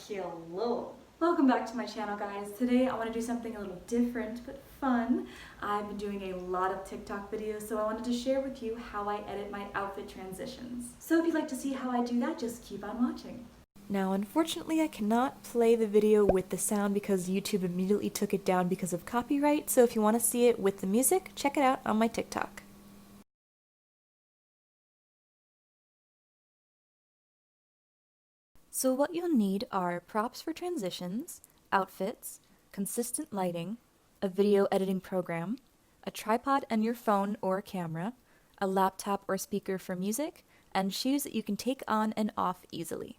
Hello! Welcome back to my channel, guys. Today I want to do something a little different but fun. I've been doing a lot of TikTok videos, so I wanted to share with you how I edit my outfit transitions. So if you'd like to see how I do that, just keep on watching. Now, unfortunately, I cannot play the video with the sound because YouTube immediately took it down because of copyright, so if you want to see it with the music, check it out on my TikTok. So what you'll need are props for transitions, outfits, consistent lighting, a video editing program, a tripod and your phone or camera, a laptop or speaker for music, and shoes that you can take on and off easily.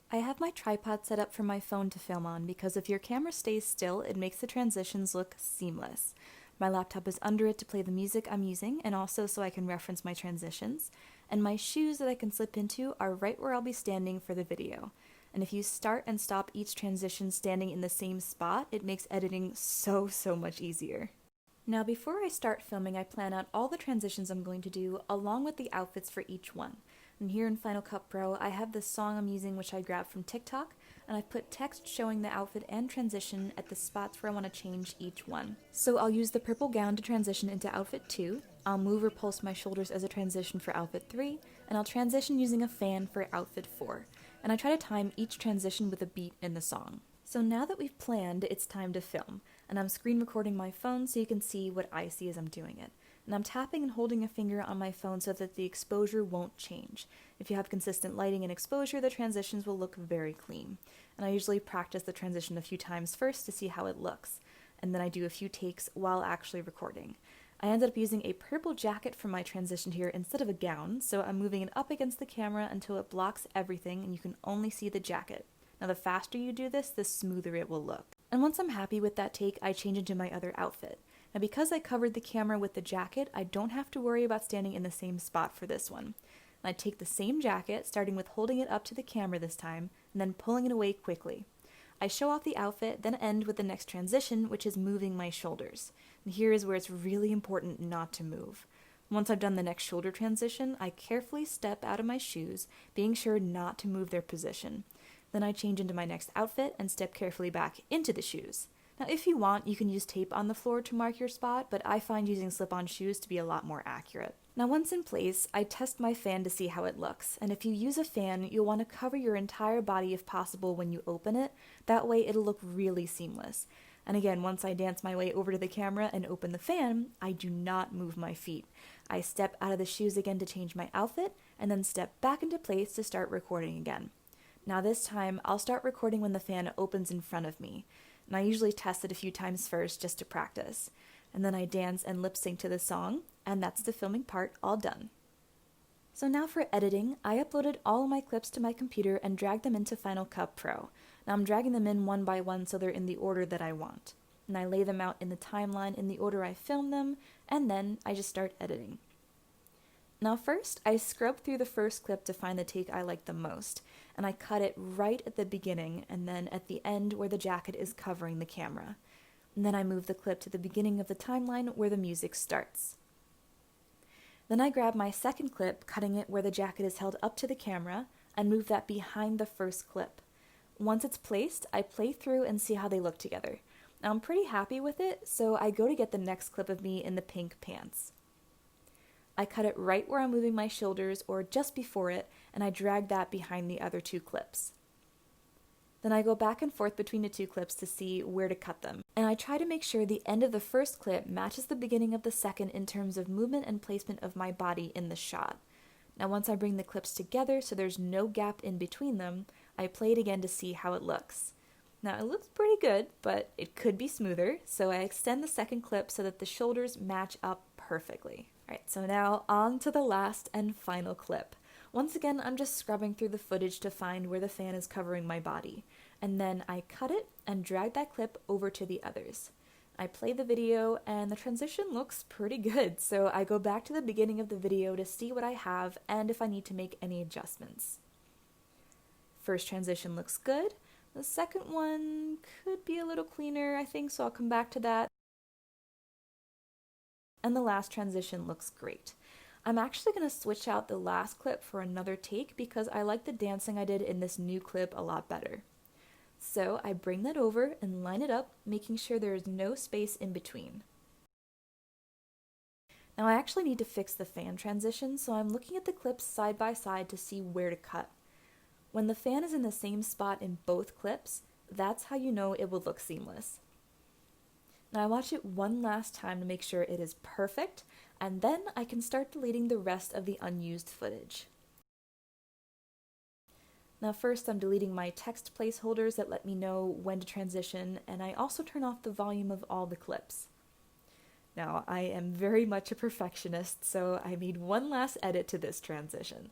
I have my tripod set up for my phone to film on because if your camera stays still, it makes the transitions look seamless. My laptop is under it to play the music I'm using and also so I can reference my transitions, and my shoes that I can slip into are right where I'll be standing for the video. And if you start and stop each transition standing in the same spot, it makes editing so much easier. Now before I start filming, I plan out all the transitions I'm going to do along with the outfits for each one. And here in Final Cut Pro, I have this song I'm using which I grabbed from TikTok, and I've put text showing the outfit and transition at the spots where I want to change each one. So I'll use the purple gown to transition into outfit 2, I'll move or pulse my shoulders as a transition for outfit 3, and I'll transition using a fan for outfit 4. And I try to time each transition with a beat in the song. So now that we've planned, it's time to film, and I'm screen recording my phone so you can see what I see as I'm doing it. And I'm tapping and holding a finger on my phone so that the exposure won't change. If you have consistent lighting and exposure, the transitions will look very clean. And I usually practice the transition a few times first to see how it looks, and then I do a few takes while actually recording. I ended up using a purple jacket for my transition here instead of a gown, so I'm moving it up against the camera until it blocks everything and you can only see the jacket. Now the faster you do this, the smoother it will look. And once I'm happy with that take, I change into my other outfit. Now because I covered the camera with the jacket, I don't have to worry about standing in the same spot for this one. And I take the same jacket, starting with holding it up to the camera this time, and then pulling it away quickly. I show off the outfit, then end with the next transition, which is moving my shoulders. And here is where it's really important not to move. Once I've done the next shoulder transition, I carefully step out of my shoes, being sure not to move their position. Then I change into my next outfit and step carefully back into the shoes. Now if you want, you can use tape on the floor to mark your spot, but I find using slip-on shoes to be a lot more accurate. Now once in place, I test my fan to see how it looks, and if you use a fan, you'll want to cover your entire body if possible when you open it. That way it'll look really seamless. And again, once I dance my way over to the camera and open the fan, I do not move my feet. I step out of the shoes again to change my outfit, and then step back into place to start recording again. Now this time, I'll start recording when the fan opens in front of me. And I usually test it a few times first just to practice. And then I dance and lip sync to the song, and that's the filming part all done. So now for editing, I uploaded all of my clips to my computer and dragged them into Final Cut Pro. Now I'm dragging them in one by one so they're in the order that I want. And I lay them out in the timeline in the order I filmed them, and then I just start editing. Now first, I scrub through the first clip to find the take I like the most, and I cut it right at the beginning and then at the end where the jacket is covering the camera. And then I move the clip to the beginning of the timeline where the music starts. Then I grab my second clip, cutting it where the jacket is held up to the camera, and move that behind the first clip. Once it's placed, I play through and see how they look together. Now I'm pretty happy with it, so I go to get the next clip of me in the pink pants. I cut it right where I'm moving my shoulders or just before it, and I drag that behind the other two clips. Then I go back and forth between the two clips to see where to cut them. And I try to make sure the end of the first clip matches the beginning of the second in terms of movement and placement of my body in the shot. Now once I bring the clips together so there's no gap in between them, I play it again to see how it looks. Now it looks pretty good, but it could be smoother, so I extend the second clip so that the shoulders match up perfectly. Alright, so now on to the last and final clip. Once again, I'm just scrubbing through the footage to find where the fan is covering my body, and then I cut it and drag that clip over to the others. I play the video and the transition looks pretty good, so I go back to the beginning of the video to see what I have and if I need to make any adjustments. First transition looks good. The second one could be a little cleaner, I think, so I'll come back to that. And the last transition looks great. I'm actually going to switch out the last clip for another take because I like the dancing I did in this new clip a lot better. So I bring that over and line it up, making sure there is no space in between. Now I actually need to fix the fan transition, so I'm looking at the clips side by side to see where to cut. When the fan is in the same spot in both clips, that's how you know it will look seamless. Now I watch it one last time to make sure it is perfect, and then I can start deleting the rest of the unused footage. Now first I'm deleting my text placeholders that let me know when to transition, and I also turn off the volume of all the clips. Now I am very much a perfectionist, so I made one last edit to this transition.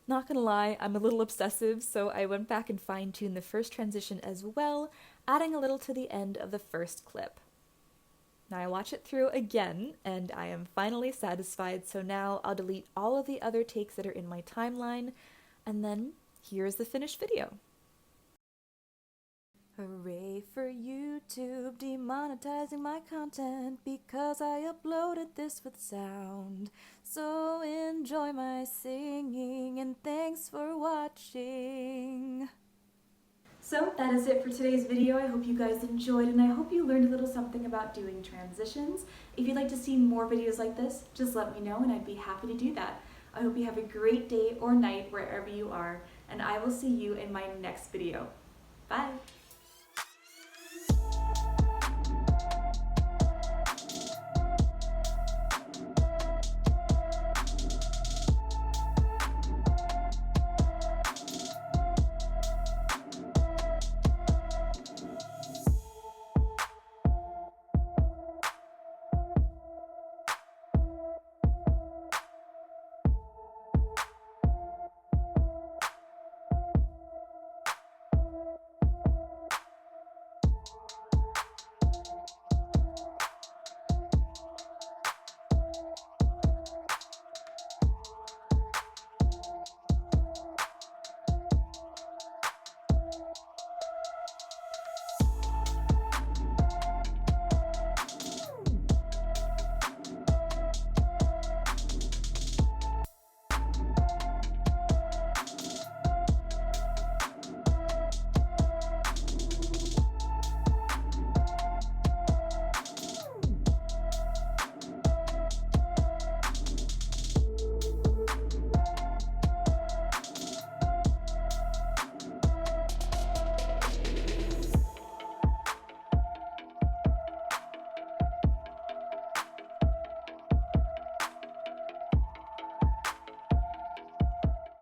Not gonna lie, I'm a little obsessive, so I went back and fine-tuned the first transition as well, adding a little to the end of the first clip. Now I watch it through again, and I am finally satisfied, so now I'll delete all of the other takes that are in my timeline, and then here's the finished video. Hooray for YouTube demonetizing my content because I uploaded this with sound. So enjoy my singing and thanks for watching. So that is it for today's video. I hope you guys enjoyed and I hope you learned a little something about doing transitions. If you'd like to see more videos like this, just let me know and I'd be happy to do that. I hope you have a great day or night wherever you are, and I will see you in my next video. Bye!